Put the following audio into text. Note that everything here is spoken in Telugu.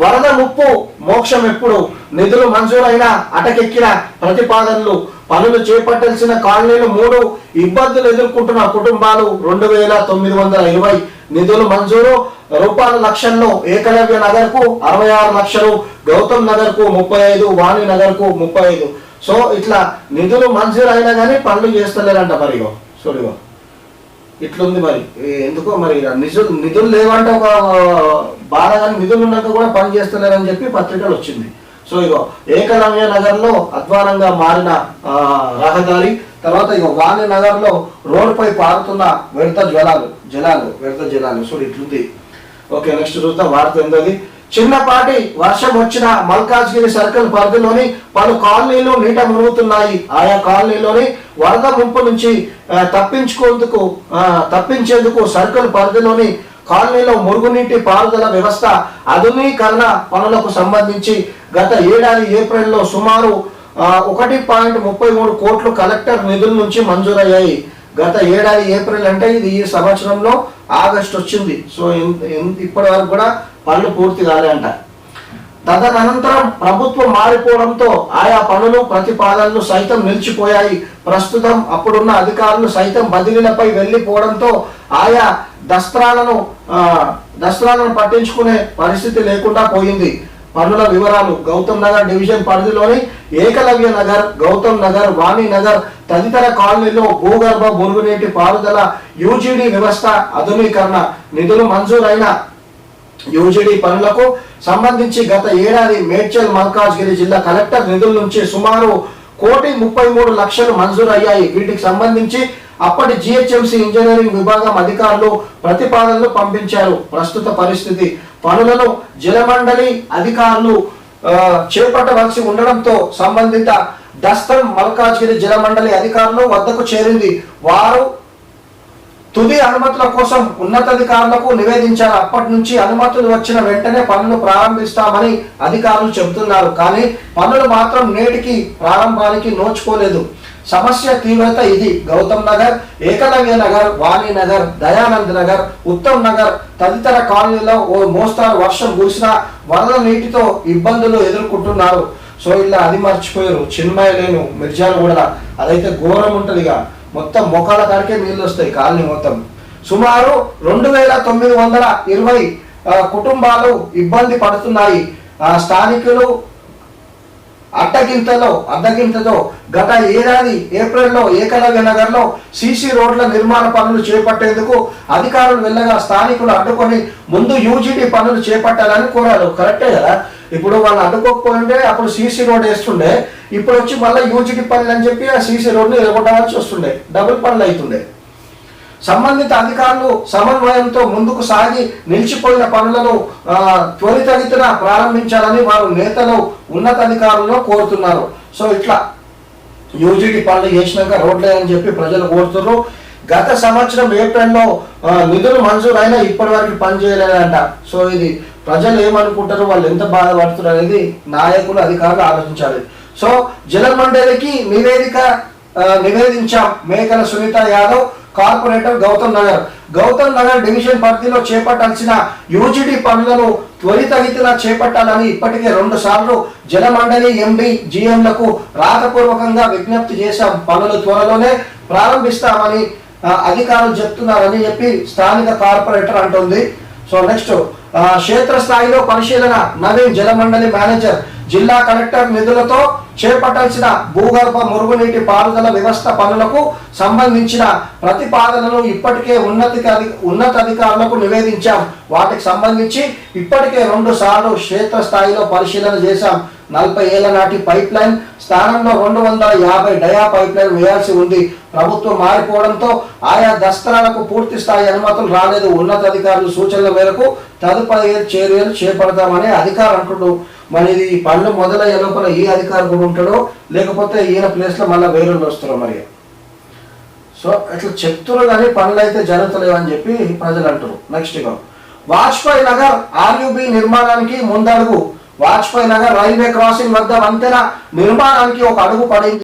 వరద ముప్పు మోక్షం ఎప్పుడు, నిధులు మంజూరైన అటకెక్కిన ప్రతిపాదనలు, పనులు చేపట్టాల్సిన కాలనీలు 3, ఇబ్బందులు ఎదుర్కొంటున్న కుటుంబాలు 2920, నిధులు మంజూరు రూపాయల లక్షల్లో ఏకలవ్య నగర్ కు 66 లక్షలు, గౌతమ్ నగర్ కు 35, వాణి నగర్ కు 35. సో ఇట్లా నిధులు మంజూరు అయినా కానీ పనులు చేస్తలేరంట. మరి చూడిగో ఇట్లుంది. మరి ఎందుకో మరి నిధులు లేవంటే ఒక బాధ, కానీ నిధులు ఉన్నాక కూడా పని చేస్తలేరని చెప్పి పత్రికలు వచ్చింది. సో ఇగో ఏకలవ్య నగర్ లో అధ్వానంగా మారిన రహదారి, తర్వాత ఇగో వాణి నగర్ లో రోడ్డుపై పారుతున్న వ్యర్థ జలాలు. సో ఇట్లుంది. ఓకే, నెక్స్ట్ చూద్దాం వార్త ఏంటది. చిన్నపాటి వర్షం వచ్చిన మల్కాజ్గిరి సర్కిల్ పరిధిలోని పలు కాలనీలు నీట మునుగుతున్నాయి. ఆయా కాలనీలోని వరద ముంపు నుంచి తప్పించేందుకు సర్కిల్ పరిధిలోని కాలనీలో మురుగునీటి పారుదల వ్యవస్థ ఆధునీకరణ పనులకు సంబంధించి గత ఏడాది ఏప్రిల్లో సుమారు 1.33 కోట్లు కలెక్టర్ నిధుల నుంచి మంజూరయ్యాయి. గత ఏడాది ఏప్రిల్ అంటే ఇది ఈ సంవత్సరంలో ఆగస్టు వచ్చింది. సో ఇప్పటి వరకు కూడా పనులు పూర్తి కాలేంట. తదనంతరం ప్రభుత్వం మారిపోవడంతో ఆయా పనులు ప్రతిపాదనలు సైతం నిలిచిపోయాయి. ప్రస్తుతం అప్పుడున్న అధికారులు సైతం బదిలీలపై వెళ్లిపోవడంతో ఆయా దస్త్రాలను పట్టించుకునే పరిస్థితి లేకుండా పోయింది. పనుల వివరాలు: గౌతమ్ నగర్ డివిజన్ పరిధిలోని ఏకలవ్య నగర్, గౌతమ్ నగర్, వాణి నగర్ తదితర కాలనీలో భూగర్భ మురుగునీటి పారుదల యూజీడీ వ్యవస్థ ఆధునీకరణ, నిధులు మంజూరైన యూజీడీ పనులకు సంబంధించి గత ఏడాది మేడ్చల్ మల్కాజ్గిరి జిల్లా కలెక్టర్ నిధుల నుంచి సుమారు 1,33,00,000 మంజూరయ్యాయి. వీటికి సంబంధించి అప్పటి జిహెచ్ఎంసీ ఇంజనీరింగ్ విభాగం అధికారులు ప్రతిపాదనలు పంపించారు. ప్రస్తుత పరిస్థితి: పనులను జలమండలి అధికారులు చేపట్టవలసి ఉండడంతో సంబంధిత దస్తం మల్కాజ్గిరి జలమండలి అధికారులు వద్దకు చేరింది. వారు తుది అనుమతుల కోసం ఉన్నతాధికారులకు నివేదించారు. అప్పటి నుంచి అనుమతులు వచ్చిన వెంటనే పనులు ప్రారంభిస్తామని అధికారులు చెబుతున్నారు. కానీ పనులు మాత్రం నేటికి ప్రారంభానికి నోచుకోలేదు. సమస్య తీవ్రత ఇది: గౌతమ్ నగర్, ఏకలవ్య నగర్, వాణి నగర్, దయానంద్ నగర్, ఉత్తమ్ నగర్ తదితర కాలనీలో ఓ మోస్తారు వర్షం కురిసిన వరద నీటితో ఇబ్బందులు ఎదుర్కొంటున్నారు. సో ఇలా అది మర్చిపోయారు, చిన్మయ లేను మిర్జాలు కూడా అదైతే ఘోరం ఉంటదిగా. మొత్తం మొక్కల కాడికే నీళ్ళు వస్తాయి కాలనీ మొత్తం. సుమారు 2,920 కుటుంబాలు ఇబ్బంది పడుతున్నాయి. స్థానికులు అడ్డగింతతో గత ఏడాది ఏప్రిల్లో ఏకలవ్య నగర్ లో సీసీ రోడ్ల నిర్మాణ పనులు చేపట్టేందుకు అధికారులు వెళ్ళగా స్థానికులు అడ్డుకొని ముందు యూజీడీ పనులు చేపట్టాలని కోరారు. కరెక్టే కదా, ఇప్పుడు వాళ్ళు అడ్డుకోకపోయింటే అప్పుడు సీసీ రోడ్ వేస్తుండే, ఇప్పుడు వచ్చి మళ్ళీ యూజీడీ పనులు అని చెప్పి ఆ సీసీ రోడ్ని ఎరగొట్టాల్సి వస్తుండే, డబుల్ పనులు అవుతుండే. సంబంధిత అధికారులు సమన్వయంతో ముందుకు సాగి నిలిచిపోయిన పనులను త్వరితగతిన ప్రారంభించాలని వారు నేతలు ఉన్నతాధికారులను కోరుతున్నారు. సో ఇట్లా యూజీడీ పనులు చేసినాక రోడ్లే అని చెప్పి ప్రజలు కోరుతున్నారు. గత సంవత్సరం ఏప్రిల్లో నిధులు మంజూరైనా ఇప్పటి వరకు పని చేయలేదంట. సో ఇది ప్రజలు ఏమనుకుంటారు, వాళ్ళు ఎంత బాధపడుతున్నారు అనేది నాయకులు అధికారులు ఆలోచించాలి. సో జలమండలికి నివేదించాం. మేకల సునీత యాదవ్, కార్పొరేటర్, గౌతమ్ నగర్ డివిజన్ పరిధిలో చేపట్టాల్సిన యూజీడీ పనులను త్వరితగతిన చేపట్టాలని ఇప్పటికే 2 సార్లు జలమండలి ఎండి జిఎంలకు రాతపూర్వకంగా విజ్ఞప్తి చేశాం. పనులు త్వరలోనే ప్రారంభిస్తామని అధికారులు చెప్తున్నారని చెప్పి స్థానిక కార్పొరేటర్ అంటుంది. సో నెక్స్ట్ క్షేత్రస్థాయిలో పరిశీలన. నవీన్, జలమండలి మేనేజర్, జిల్లా కలెక్టర్ నిధులతో చేపట్టాల్సిన భూగర్భ మురుగునీటి పారుదల వ్యవస్థ పనులకు సంబంధించిన ప్రతిపాదనలు ఇప్పటికే ఉన్నతాధికారులకు నివేదించాం. వాటికి సంబంధించి ఇప్పటికే 2 సార్లు క్షేత్రస్థాయిలో పరిశీలన చేశాం. 40 ఏళ్ల నాటి పైప్ లైన్ స్థానంలో 250 డయా పైప్ లైన్ వేయాల్సి ఉంది. ప్రభుత్వం మారిపోవడంతో ఆయా దస్త్రాలకు పూర్తి స్థాయి అనుమతులు రాలేదు. ఉన్నతాధికారుల సూచనల మేరకు తదుపరి చర్యలు చేపడతామని అధికారులు అంటున్నారు. మరి ఇది ఈ పనులు మొదలయ్యే లోపల ఈ అధికారి కూడా ఉంటాడో లేకపోతే ఈయన ప్లేస్ లో మళ్ళీ వేరే వస్తారో మరి. సో అట్లా చెప్తున్నారు కానీ పనులు అయితే జరుగుతలేవు అని చెప్పి ప్రజలు అంటారు. నెక్స్ట్ వాజ్పేయి నగర్ ఆర్యూబీ నిర్మాణానికి ముందడుగు. వాజ్పేయి నగర్ రైల్వే క్రాసింగ్ వద్ద వంతెన నిర్మాణానికి ఒక అడుగు పడింది.